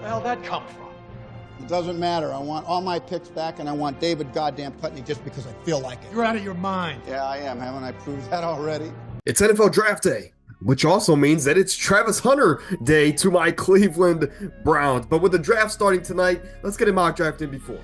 Where the hell that come from? It doesn't matter. I want all my picks back, and I want David goddamn Putney just because I feel like it. You're out of your mind. Yeah, I am. Haven't I proved that already? It's NFL Draft Day, which also means that it's Travis Hunter Day to my Cleveland Browns. But with the draft starting tonight, let's get a mock draft in before.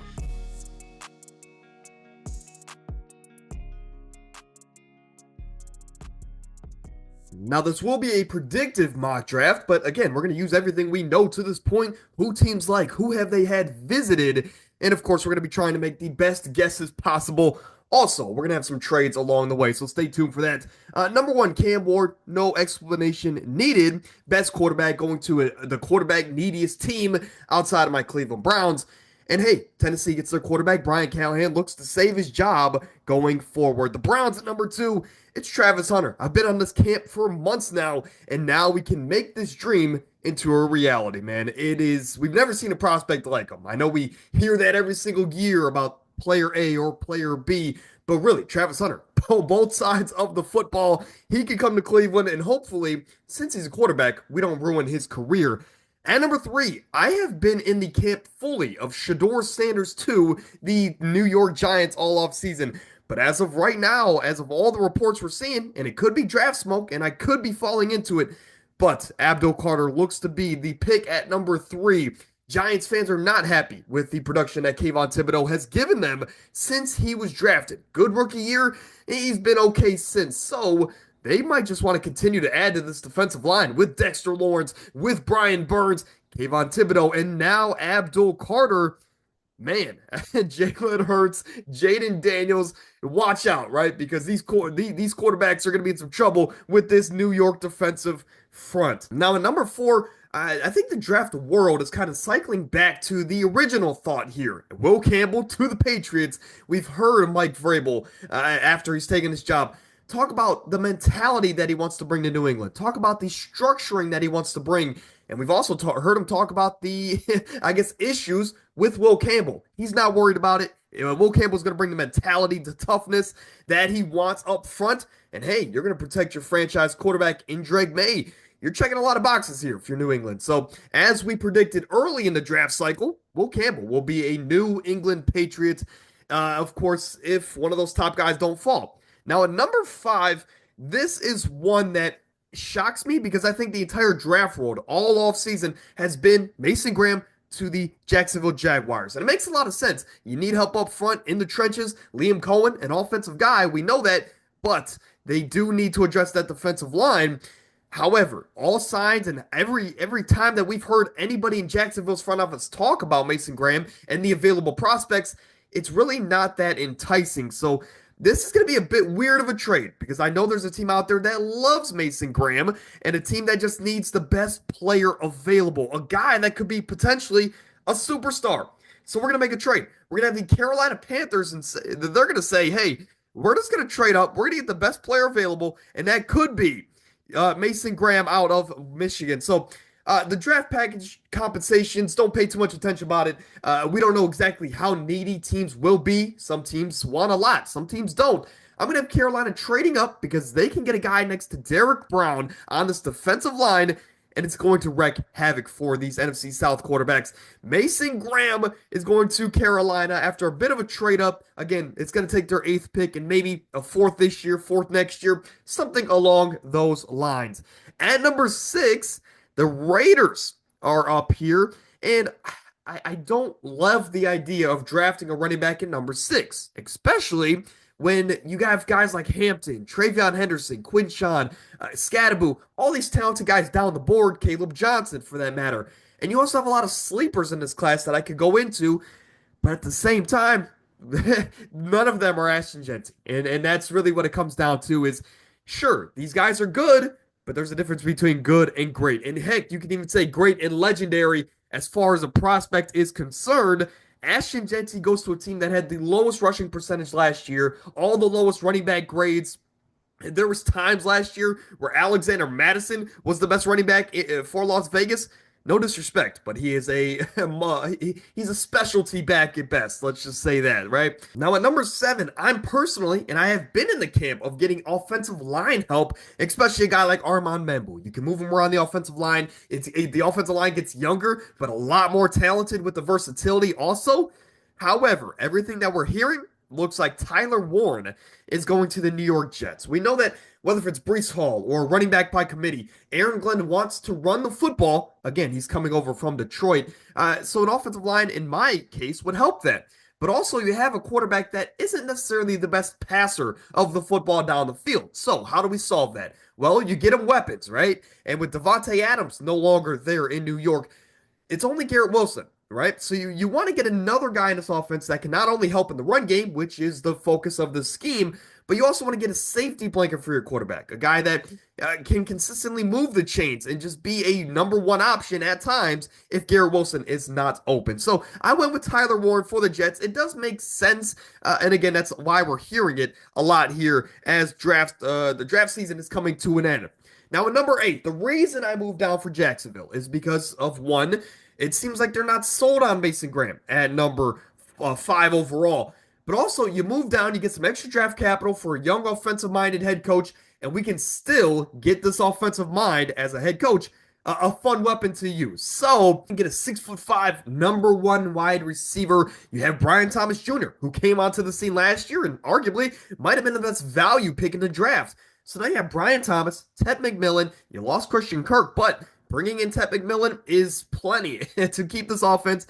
Now, this will be a predictive mock draft, but again, we're going to use everything we know to this point, who teams like, who have they had visited, and of course, we're going to be trying to make the best guesses possible. Also, we're going to have some trades along the way, so stay tuned for that. Number one, Cam Ward, no explanation needed. Best quarterback going to the quarterback neediest team outside of my Cleveland Browns. And hey, Tennessee gets their quarterback. Brian Callahan looks to save his job going forward. The Browns at number two, it's Travis Hunter. I've been on this camp for months now, and now we can make this dream into a reality, man. We've never seen a prospect like him. I know we hear that every single year about player A or player B, but really, Travis Hunter, both sides of the football, he can come to Cleveland, and hopefully, since he's a quarterback, we don't ruin his career. At number three, I have been in the camp fully of Shedeur Sanders to the New York Giants all off season. But as of right now, as of all the reports we're seeing, and it could be draft smoke, and I could be falling into it, but Abdul Carter looks to be the pick at number three. Giants fans are not happy with the production that Kayvon Thibodeaux has given them since he was drafted. Good rookie year, he's been okay since. So they might just want to continue to add to this defensive line with Dexter Lawrence, with Brian Burns, Kayvon Thibodeaux, and now Abdul Carter. Man, Jalen Hurts, Jaden Daniels, watch out, right? Because these quarterbacks are going to be in some trouble with this New York defensive front. Now, at number four, I think the draft world is kind of cycling back to the original thought here. Will Campbell to the Patriots. We've heard Mike Vrabel, after he's taken his job, talk about the mentality that he wants to bring to New England. Talk about the structuring that he wants to bring. And we've also heard him talk about the, issues with Will Campbell. He's not worried about it. Will Campbell's going to bring the mentality, the toughness that he wants up front. And hey, you're going to protect your franchise quarterback in Drake May. You're checking a lot of boxes here if you're New England. So as we predicted early in the draft cycle, Will Campbell will be a New England Patriot, of course, if one of those top guys don't fall. Now, at number five, this is one that shocks me because I think the entire draft world all off season has been Mason Graham to the Jacksonville Jaguars. And it makes a lot of sense. You need help up front in the trenches. Liam Cohen, an offensive guy, we know that, but they do need to address that defensive line. However, all signs and every time that we've heard anybody in Jacksonville's front office talk about Mason Graham and the available prospects, it's really not that enticing. So this is going to be a bit weird of a trade because I know there's a team out there that loves Mason Graham and a team that just needs the best player available, a guy that could be potentially a superstar. So we're going to make a trade. We're going to have the Carolina Panthers, and they're going to say, hey, we're just going to trade up. We're going to get the best player available, and that could be Mason Graham out of Michigan. So the draft package compensations, don't pay too much attention about it. We don't know exactly how needy teams will be. Some teams want a lot. Some teams don't. I'm going to have Carolina trading up because they can get a guy next to Derek Brown on this defensive line, and it's going to wreak havoc for these NFC South quarterbacks. Mason Graham is going to Carolina after a bit of a trade up. Again, it's going to take their 8th pick and maybe a 4th this year, 4th next year, something along those lines. At number 6, the Raiders are up here, and I don't love the idea of drafting a running back at number 6, especially when you have guys like Hampton, Travion Henderson, Quinshawn, Scadaboo, all these talented guys down the board, Caleb Johnson for that matter. And you also have a lot of sleepers in this class that I could go into, but at the same time, none of them are Ashton Jeanty. And that's really what it comes down to is, sure, these guys are good, but there's a difference between good and great. And heck, you can even say great and legendary as far as a prospect is concerned. Ashton Jeanty goes to a team that had the lowest rushing percentage last year, all the lowest running back grades. There was times last year where Alexander Madison was the best running back for Las Vegas. No disrespect, but he is he's a specialty back at best. Let's just say that, right? Now at number 7, I'm personally, and I have been in the camp of getting offensive line help, especially a guy like Armand Membu. You can move him around the offensive line. The offensive line gets younger, but a lot more talented with the versatility also. However, everything that we're hearing looks like Tyler Warren is going to the New York Jets. We know that whether it's Breece Hall or running back by committee, Aaron Glenn wants to run the football. Again, he's coming over from Detroit. So an offensive line, in my case, would help that. But also, you have a quarterback that isn't necessarily the best passer of the football down the field. So how do we solve that? Well, you get him weapons, right? And with Davante Adams no longer there in New York, it's only Garrett Wilson, right? So you want to get another guy in this offense that can not only help in the run game, which is the focus of the scheme, but you also want to get a safety blanket for your quarterback, a guy that can consistently move the chains and just be a number one option at times if Garrett Wilson is not open. So I went with Tyler Warren for the Jets. It does make sense, and again, that's why we're hearing it a lot here as the draft season is coming to an end. Now, at number 8, the reason I moved down for Jacksonville is because of one, it seems like they're not sold on Mason Graham at number 5 overall. But also, you move down, you get some extra draft capital for a young offensive-minded head coach, and we can still get this offensive mind as a head coach a fun weapon to use. So, you get a 6'5" number 1 wide receiver. You have Brian Thomas Jr., who came onto the scene last year and arguably might have been the best value pick in the draft. So now you have Brian Thomas, Ted McMillan. You lost Christian Kirk, but bringing in Ted McMillan is plenty to keep this offense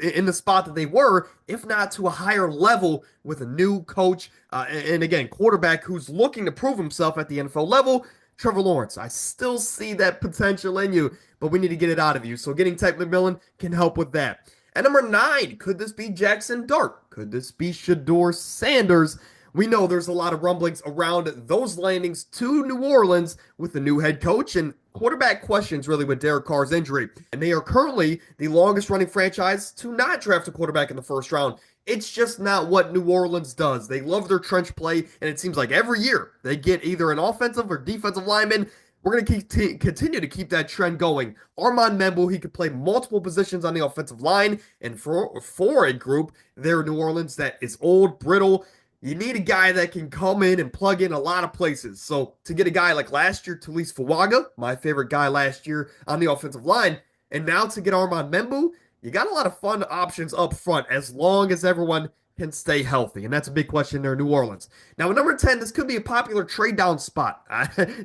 in the spot that they were, if not to a higher level with a new coach. And again, quarterback who's looking to prove himself at the NFL level, Trevor Lawrence. I still see that potential in you, but we need to get it out of you. So getting Ted McMillan can help with that. At number 9, could this be Jackson Dart? Could this be Shedeur Sanders? We know there's a lot of rumblings around those landings to New Orleans with the new head coach and quarterback questions really with Derek Carr's injury. And they are currently the longest running franchise to not draft a quarterback in the first round. It's just not what New Orleans does. They love their trench play, and it seems like every year they get either an offensive or defensive lineman. We're going to continue to keep that trend going. Armand Membu, he could play multiple positions on the offensive line, and for a group there in New Orleans that is old, brittle, you need a guy that can come in and plug in a lot of places. So to get a guy like last year, Talise Fuaga, my favorite guy last year on the offensive line, and now to get Armand Membu, you got a lot of fun options up front as long as everyone can stay healthy. And that's a big question there in New Orleans. Now, at number 10, this could be a popular trade down spot.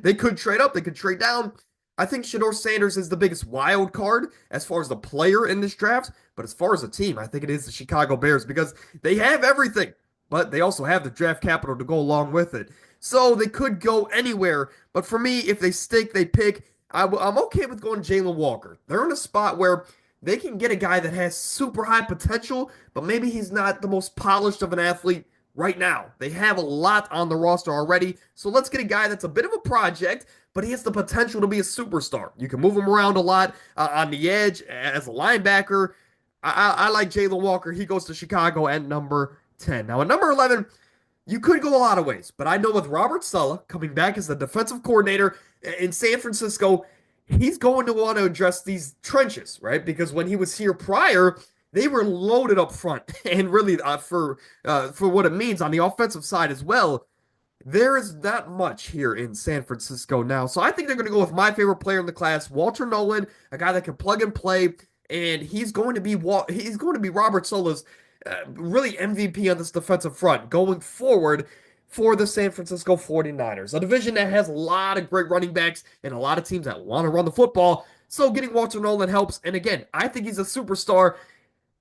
They could trade up, they could trade down. I think Shedeur Sanders is the biggest wild card as far as the player in this draft. But as far as a team, I think it is the Chicago Bears because they have everything. But they also have the draft capital to go along with it. So they could go anywhere. But for me, if they stick, they pick. I'm okay with going Jalen Walker. They're in a spot where they can get a guy that has super high potential, but maybe he's not the most polished of an athlete right now. They have a lot on the roster already. So let's get a guy that's a bit of a project, but he has the potential to be a superstar. You can move him around a lot on the edge as a linebacker. I like Jalen Walker. He goes to Chicago at number 10. Now, at number 11, you could go a lot of ways, but I know with Robert Saleh coming back as the defensive coordinator in San Francisco, he's going to want to address these trenches, right? Because when he was here prior, they were loaded up front, and really for what it means on the offensive side as well, there is not much here in San Francisco now. So I think they're going to go with my favorite player in the class, Walter Nolan, a guy that can plug and play, and he's going to be Robert Saleh's really MVP on this defensive front going forward for the San Francisco 49ers, a division that has a lot of great running backs and a lot of teams that want to run the football. So getting Walter Nolan helps. And again, I think he's a superstar.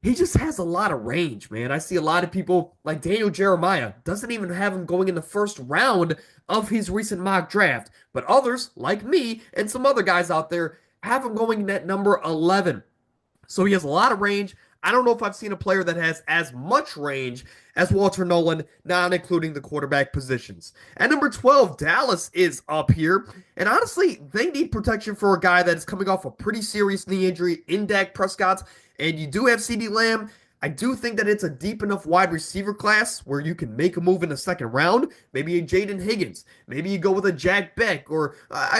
He just has a lot of range, man. I see a lot of people like Daniel Jeremiah doesn't even have him going in the first round of his recent mock draft. But others, like me and some other guys out there, have him going at number 11. So he has a lot of range. I don't know if I've seen a player that has as much range as Walter Nolan, not including the quarterback positions. At number 12, Dallas is up here. And honestly, they need protection for a guy that is coming off a pretty serious knee injury in Dak Prescott. And you do have CeeDee Lamb. I do think that it's a deep enough wide receiver class where you can make a move in the second round. Maybe a Jaden Higgins. Maybe you go with a Jack Beck. Or,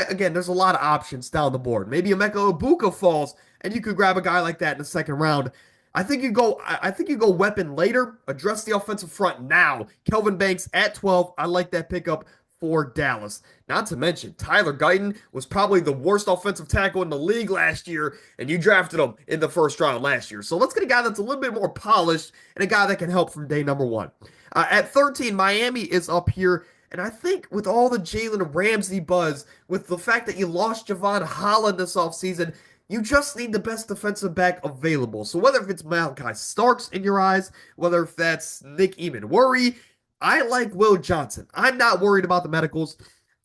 again, there's a lot of options down the board. Maybe Emeka Egbuka falls and you could grab a guy like that in the second round. I think you go weapon later. Address the offensive front now. Kelvin Banks at 12. I like that pickup for Dallas. Not to mention, Tyler Guyton was probably the worst offensive tackle in the league last year, and you drafted him in the first round last year. So let's get a guy that's a little bit more polished and a guy that can help from day number one. At 13, Miami is up here. And I think with all the Jalen Ramsey buzz, with the fact that you lost Javon Holland this offseason, you just need the best defensive back available. So whether if it's Malachi Starks in your eyes, whether if that's Nick Emmanwori, I like Will Johnson. I'm not worried about the medicals.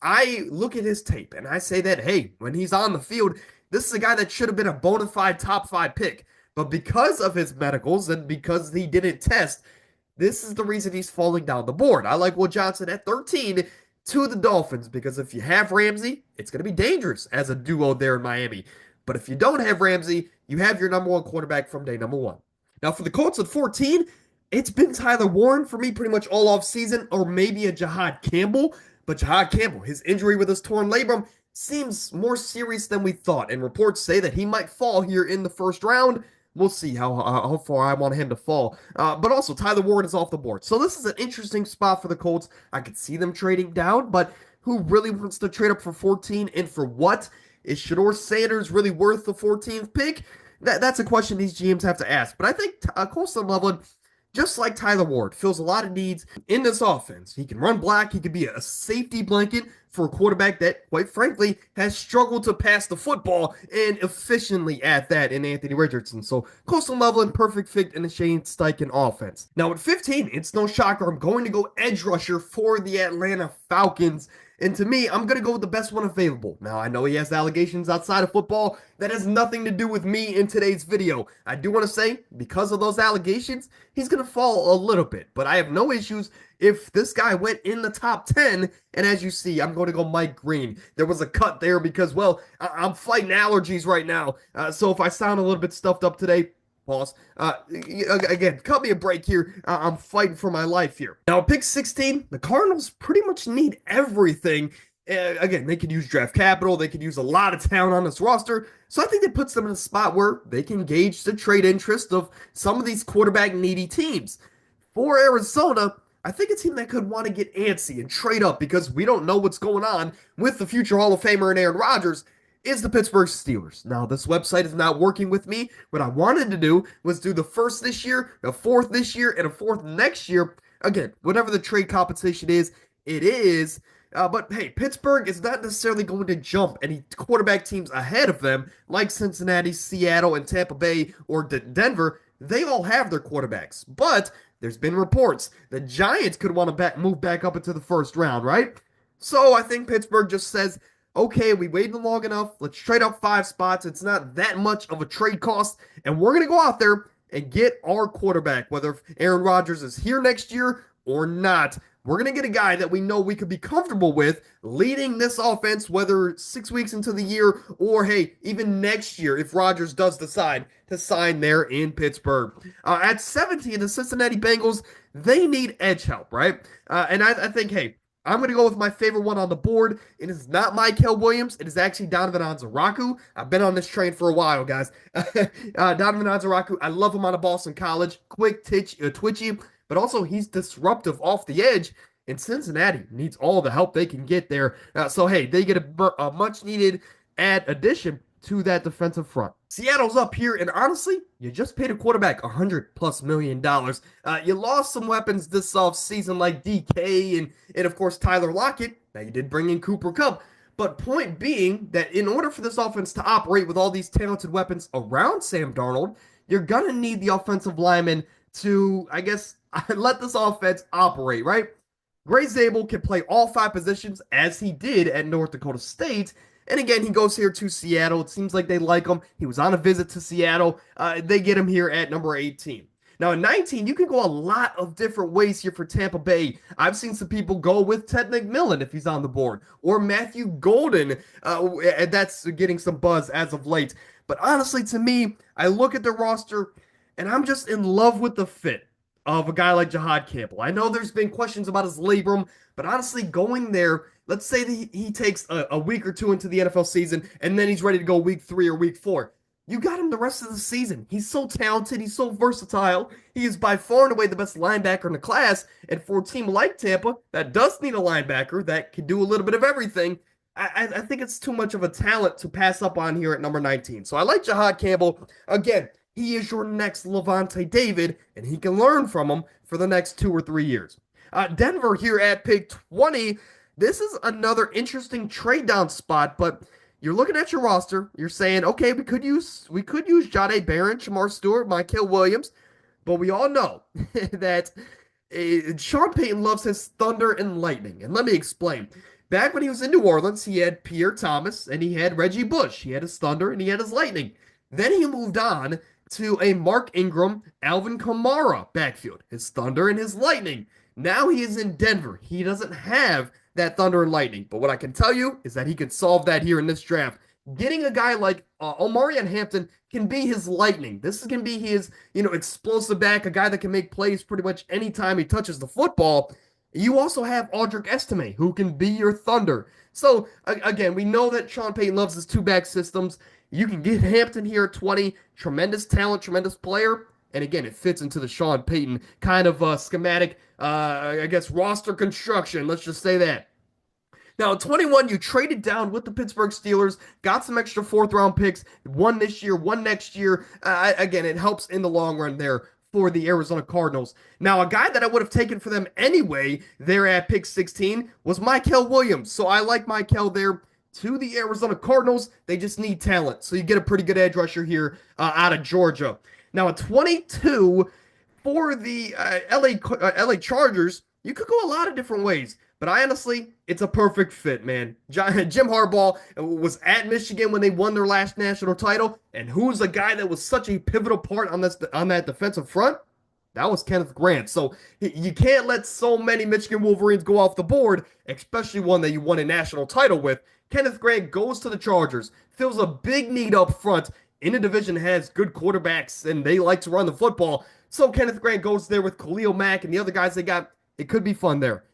I look at his tape and I say that, hey, when he's on the field, this is a guy that should have been a bona fide top 5 pick. But because of his medicals and because he didn't test, this is the reason he's falling down the board. I like Will Johnson at 13 to the Dolphins because if you have Ramsey, it's going to be dangerous as a duo there in Miami. But if you don't have Ramsey, you have your number one quarterback from day number one. Now for the Colts at 14, it's been Tyler Warren for me pretty much all off season, or maybe a Jahad Campbell. But Jahad Campbell, his injury with his torn labrum seems more serious than we thought, and reports say that he might fall here in the first round. We'll see how far I want him to fall. But also, Tyler Warren is off the board. So this is an interesting spot for the Colts. I could see them trading down, but who really wants to trade up for 14 and for what? Is Shedeur Sanders really worth the 14th pick? That's a question these GMs have to ask. But I think Colston Loveland, just like Tyler Ward, fills a lot of needs in this offense. He can run black. He could be a safety blanket for a quarterback that, quite frankly, has struggled to pass the football and efficiently at that in Anthony Richardson. So Colston Loveland, perfect fit in the Shane Steichen offense. Now at 15, it's no shocker. I'm going to go edge rusher for the Atlanta Falcons. And to me, I'm going to go with the best one available. Now, I know he has allegations outside of football. That has nothing to do with me in today's video. I do want to say, because of those allegations, he's going to fall a little bit. But I have no issues if this guy went in the top 10. And as you see, I'm going to go Mike Green. There was a cut there because, well, I'm fighting allergies right now. So if I sound a little bit stuffed up today, pause. Again, cut me a break here. I'm fighting for my life here. Now, pick 16, the Cardinals pretty much need everything. Again, they could use draft capital. They could use a lot of talent on this roster. So I think that puts them in a spot where they can gauge the trade interest of some of these quarterback needy teams. For Arizona, I think a team that could want to get antsy and trade up because we don't know what's going on with the future Hall of Famer and Aaron Rodgers is the Pittsburgh Steelers. Now, this website is not working with me. What I wanted to do was do the first this year, a fourth this year, and a fourth next year. Again, whatever the trade compensation is, it is. But hey, Pittsburgh is not necessarily going to jump any quarterback teams ahead of them, like Cincinnati, Seattle, and Tampa Bay, or Denver. They all have their quarterbacks. But there's been reports the Giants could want to move back up into the first round, right? So I think Pittsburgh just says, okay, we waited long enough. Let's trade up 5 spots. It's not that much of a trade cost. And we're going to go out there and get our quarterback, whether Aaron Rodgers is here next year or not. We're going to get a guy that we know we could be comfortable with leading this offense, whether 6 weeks into the year or, hey, even next year if Rodgers does decide to sign there in Pittsburgh. At 17, the Cincinnati Bengals, they need edge help, right? And I think, hey, I'm going to go with my favorite one on the board. It is not Mykel Williams. It is actually Donovan Onwuzurike. I've been on this train for a while, guys. Donovan Onwuzurike, I love him out of Boston College. Quick, twitchy, but also he's disruptive off the edge. And Cincinnati needs all the help they can get there. So, hey, they get a much-needed addition to that defensive front. Seattle's up here, and honestly, you just paid a quarterback $100+ million. You lost some weapons this offseason like DK and of course Tyler Lockett. Now you did bring in Cooper Kupp, but point being that in order for this offense to operate with all these talented weapons around Sam Darnold, you're gonna need the offensive linemen to, I guess, let this offense operate, right? Gray Zabel can play all 5 positions as he did at North Dakota State. And again, he goes here to Seattle. It seems like they like him. He was on a visit to Seattle. They get him here at number 18. Now, at 19, you can go a lot of different ways here for Tampa Bay. I've seen some people go with Ted McMillan if he's on the board, or Matthew Golden. And that's getting some buzz as of late. But honestly, to me, I look at the roster, and I'm just in love with the fit of a guy like Jahad Campbell. I know there's been questions about his labrum, but honestly, going there, let's say that he takes a week or 2 into the NFL season, and then he's ready to go week 3 or week 4. You got him the rest of the season. He's so talented. He's so versatile. He is by far and away the best linebacker in the class. And for a team like Tampa that does need a linebacker that can do a little bit of everything, I think it's too much of a talent to pass up on here at number 19. So I like Jahad Campbell. Again, he is your next Levante David, and he can learn from him for the next 2 or 3 years. Denver here at pick 20. This is another interesting trade down spot, but you're looking at your roster. You're saying, okay, we could use Jahdae Barron, Shamar Stewart, Mykel Williams, but we all know that Sean Payton loves his thunder and lightning. And let me explain. Back when he was in New Orleans, he had Pierre Thomas and he had Reggie Bush. He had his thunder and he had his lightning. Then he moved on to a Mark Ingram, Alvin Kamara backfield, his thunder and his lightning. Now he is in Denver. He doesn't have that thunder and lightning. But what I can tell you is that he could solve that here in this draft. Getting a guy like Omarion Hampton can be his lightning. This can be his, explosive back, a guy that can make plays pretty much anytime he touches the football. You also have Audric Estime, who can be your thunder. So, again, we know that Sean Payton loves his two-back systems. You can get Hampton here at 20. Tremendous talent, tremendous player. And again, it fits into the Sean Payton kind of schematic, roster construction. Let's just say that. Now, at 21, you traded down with the Pittsburgh Steelers, got some extra fourth-round picks, one this year, one next year. Again, it helps in the long run there for the Arizona Cardinals. Now, a guy that I would have taken for them anyway there at pick 16 was Mykel Williams. So I like Mykel there to the Arizona Cardinals. They just need talent. So you get a pretty good edge rusher here out of Georgia. Now, at 22, for the LA Chargers, you could go a lot of different ways. But honestly, it's a perfect fit, man. Jim Harbaugh was at Michigan when they won their last national title. And who's the guy that was such a pivotal part on that defensive front? That was Kenneth Grant. So you can't let so many Michigan Wolverines go off the board, especially one that you won a national title with. Kenneth Grant goes to the Chargers, fills a big need up front in a division that has good quarterbacks, and they like to run the football. So Kenneth Grant goes there with Khalil Mack and the other guys they got. It could be fun there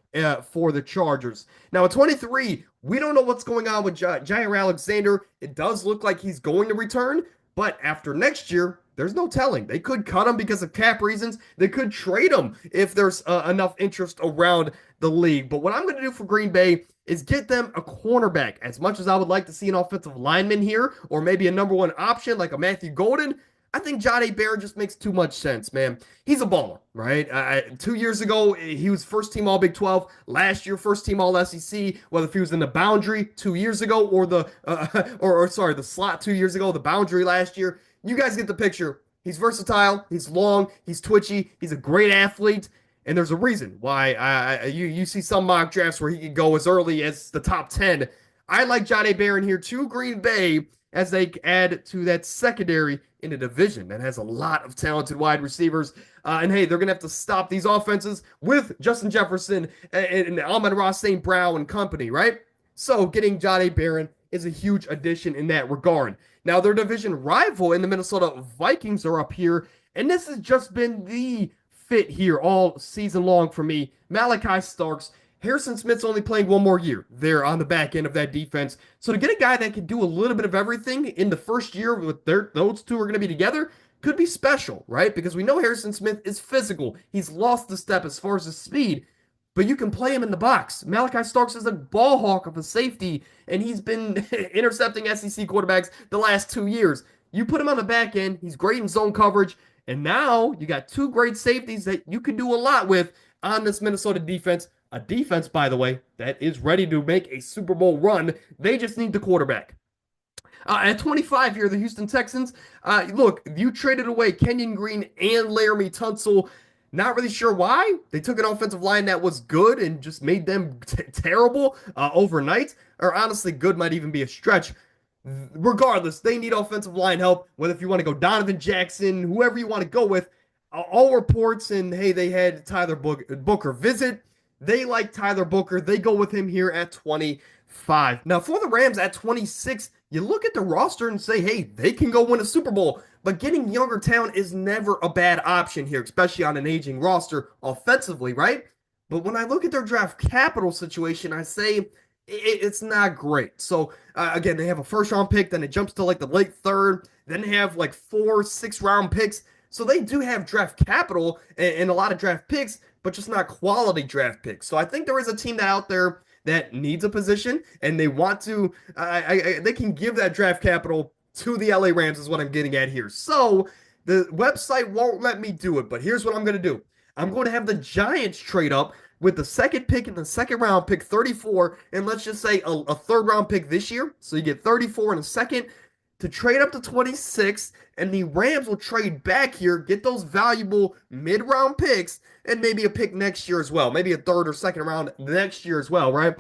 for the Chargers. Now, at 23, we don't know what's going on with Jaire Alexander. It does look like he's going to return, but after next year, there's no telling. They could cut him because of cap reasons. They could trade him if there's enough interest around the league. But what I'm going to do for Green Bay is get them a cornerback. As much as I would like to see an offensive lineman here, or maybe a number one option like a Matthew Golden, I think Jahdae Barron just makes too much sense, man. He's a baller, right? 2 years ago, he was first team All Big 12. Last year, first team All SEC. Whether if he was in the boundary 2 years ago or the slot 2 years ago, the boundary last year. You guys get the picture. He's versatile. He's long. He's twitchy. He's a great athlete. And there's a reason why you see some mock drafts where he could go as early as the top 10. I like Jahdae Barron here to Green Bay as they add to that secondary in a division that has a lot of talented wide receivers. And hey, they're going to have to stop these offenses with Justin Jefferson and Amon-Ra St. Brown and company, right? So getting Jahdae Barron is a huge addition in that regard. Now, their division rival in the Minnesota Vikings are up here, and this has just been the fit here all season long for me. Malachi Starks. Harrison Smith's only playing one more year there on the back end of that defense. So to get a guy that can do a little bit of everything in the first year with those two are going to be together could be special, right? Because we know Harrison Smith is physical. He's lost the step as far as his speed, but you can play him in the box. Malachi Starks is a ball hawk of a safety, and he's been intercepting SEC quarterbacks the last 2 years. You put him on the back end, he's great in zone coverage, and now you got two great safeties that you can do a lot with on this Minnesota defense. A defense, by the way, that is ready to make a Super Bowl run. They just need the quarterback. At 25 here, the Houston Texans, look, you traded away Kenyon Green and Laramie Tunsil. Not really sure why. They took an offensive line that was good and just made them terrible overnight. Or honestly, good might even be a stretch. Regardless, they need offensive line help, whether if you want to go Donovan Jackson, whoever you want to go with. All reports, and hey, they had Tyler Booker visit. They like Tyler Booker. They go with him here at 25. Now, for the Rams at 26, you look at the roster and say, hey, they can go win a Super Bowl. But getting younger talent is never a bad option here, especially on an aging roster offensively, right? But when I look at their draft capital situation, I say it's not great. So again, they have a first round pick, then it jumps to like the late third, then they have like 4, 6 round picks. So they do have draft capital and a lot of draft picks, but just not quality draft picks. So I think there is a team that out there that needs a position and they want to, they can give that draft capital to the LA Rams, is what I'm getting at here. So the website won't let me do it, but here's what I'm going to do. I'm going to have the Giants trade up with the second pick in the second round, pick 34, and let's just say a third round pick this year. So you get 34 in a second to trade up to 26, and the Rams will trade back here, get those valuable mid-round picks, and maybe a pick next year as well. Maybe a third or second round next year as well, right?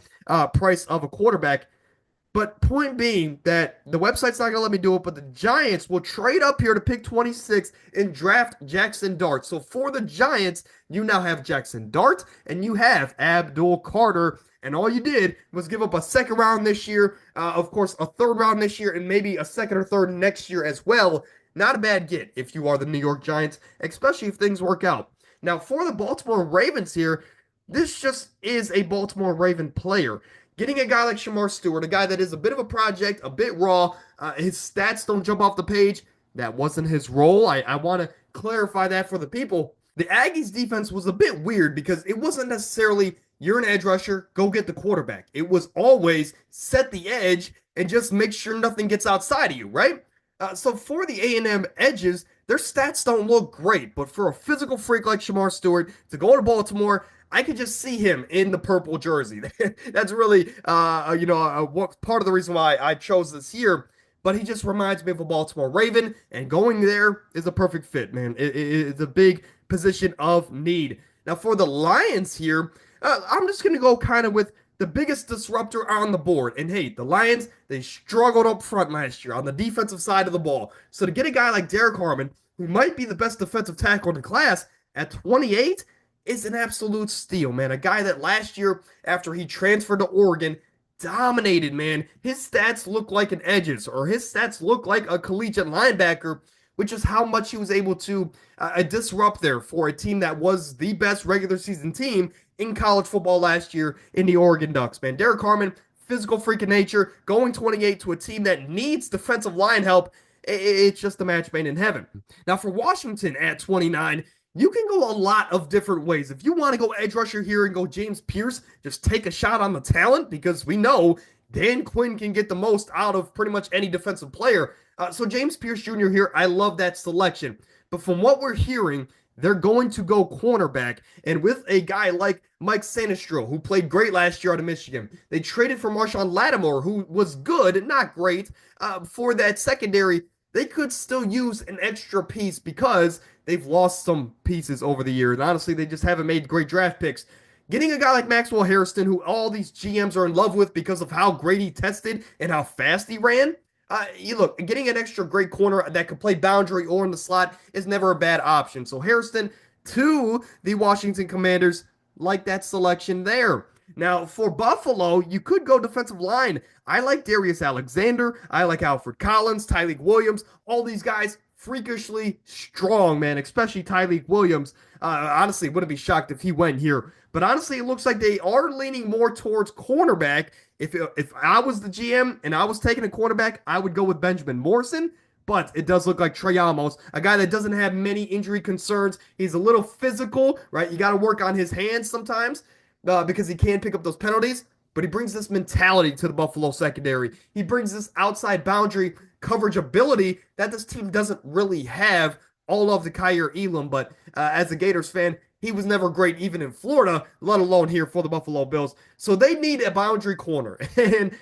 Price of a quarterback. But point being that the website's not going to let me do it, but the Giants will trade up here to pick 26 and draft Jackson Dart. So for the Giants, you now have Jackson Dart and you have Abdul Carter. And all you did was give up a second round this year, of course, a third round this year, and maybe a second or third next year as well. Not a bad get if you are the New York Giants, especially if things work out. Now, for the Baltimore Ravens here, this just is a Baltimore Raven player. Getting a guy like Shamar Stewart, a guy that is a bit of a project, a bit raw, his stats don't jump off the page. That wasn't his role. I want to clarify that for the people. The Aggies defense was a bit weird because it wasn't necessarily you're an edge rusher, go get the quarterback. It was always set the edge and just make sure nothing gets outside of you, right? So for the A&M edges, their stats don't look great, but for a physical freak like Shamar Stewart to go to Baltimore, I could just see him in the purple jersey. That's really, what part of the reason why I chose this here. But he just reminds me of a Baltimore Raven, and going there is a perfect fit, man. It's a big position of need. Now for the Lions here, I'm just going to go kind of with the biggest disruptor on the board. And hey, the Lions, they struggled up front last year on the defensive side of the ball. So to get a guy like Derek Harmon, who might be the best defensive tackle in the class at 28, is an absolute steal, man. A guy that last year, after he transferred to Oregon, dominated, man. His stats look like an edges, or his stats look like a collegiate linebacker, which is how much he was able to disrupt there for a team that was the best regular season team in college football last year in the Oregon Ducks, man. Derek Harmon, physical freak of nature, going 28 to a team that needs defensive line help. It's just a match made in heaven. Now for Washington at 29, you can go a lot of different ways. If you want to go edge rusher here and go James Pierce, just take a shot on the talent, because we know Dan Quinn can get the most out of pretty much any defensive player. So James Pierce Jr. here, I love that selection. But from what we're hearing, they're going to go cornerback. And with a guy like Mike Sanistro, who played great last year out of Michigan, they traded for Marshawn Lattimore, who was good, not great, for that secondary. They could still use an extra piece because they've lost some pieces over the years. And honestly, they just haven't made great draft picks. Getting a guy like Maxwell Harrison, who all these GMs are in love with because of how great he tested and how fast he ran, getting an extra great corner that could play boundary or in the slot is never a bad option. So Harrison to the Washington Commanders, like that selection there. Now, for Buffalo, you could go defensive line. I like Darius Alexander. I like Alfred Collins, Tyleik Williams. All these guys freakishly strong, man, especially Tyleik Williams. Honestly, wouldn't be shocked if he went here. But honestly, it looks like they are leaning more towards cornerback. If I was the GM and I was taking a cornerback, I would go with Benjamin Morrison. But it does look like Trey Amos, a guy that doesn't have many injury concerns. He's a little physical, right? You got to work on his hands sometimes because he can pick up those penalties. But he brings this mentality to the Buffalo secondary. He brings this outside boundary coverage ability that this team doesn't really have. All of the Kaiir Elam, but as a Gators fan, he was never great even in Florida, let alone here for the Buffalo Bills. So they need a boundary corner. And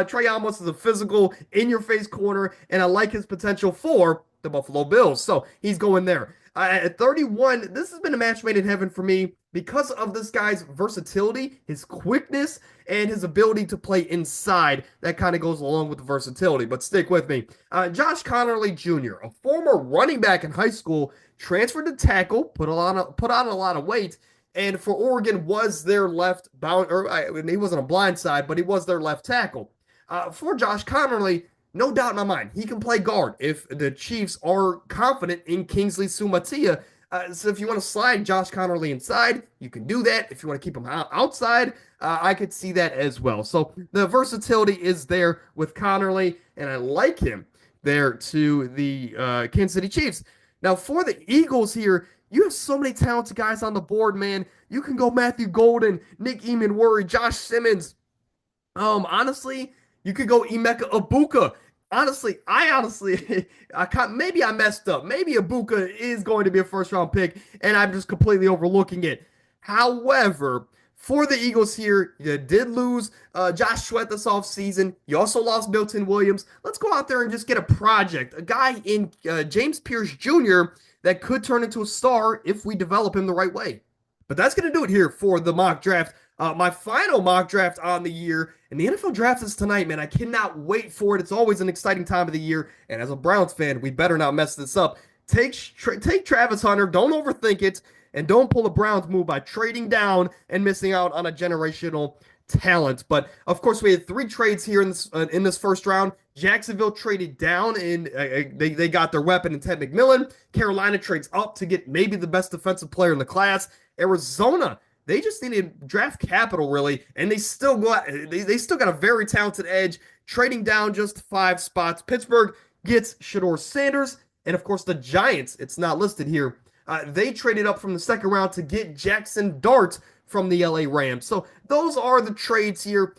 Trey Amos is a physical, in-your-face corner, and I like his potential for the Buffalo Bills. So he's going there. At 31, this has been a match made in heaven for me because of this guy's versatility, his quickness, and his ability to play inside. That kind of goes along with the versatility, but stick with me. Josh Conerly Jr., a former running back in high school, transferred to tackle, put on a lot of weight, and for Oregon was their left bound, he wasn't a blind side, but he was their left tackle. For Josh Conerly, no doubt in my mind, he can play guard if the Chiefs are confident in Kingsley Sumatia. So if you want to slide Josh Connerly inside, you can do that. If you want to keep him outside, I could see that as well. So the versatility is there with Connerly, and I like him there to the Kansas City Chiefs. Now for the Eagles here, you have so many talented guys on the board, man. You can go Matthew Golden, Nick Eamon, Josh Simmons. Honestly, you could go Emeka Ibuka. Honestly, maybe I messed up. Maybe Ibuka is going to be a first round pick, and I'm just completely overlooking it. However, for the Eagles here, you did lose Josh Sweat this offseason. You also lost Milton Williams. Let's go out there and just get a project, a guy in James Pierce Jr. that could turn into a star if we develop him the right way. But that's going to do it here for the mock draft. My final mock draft on the year, and the NFL draft is tonight, man. I cannot wait for it. It's always an exciting time of the year, and as a Browns fan, we better not mess this up. Take Travis Hunter. Don't overthink it, and don't pull a Browns move by trading down and missing out on a generational talent. But of course, we had 3 trades here in this first round. Jacksonville traded down, and they got their weapon in Ted McMillan. Carolina trades up to get maybe the best defensive player in the class. Arizona, they just needed draft capital, really, and they still got a very talented edge, trading down just 5 spots. Pittsburgh gets Shedeur Sanders, and of course the Giants, it's not listed here, they traded up from the second round to get Jackson Dart from the LA Rams. So those are the trades here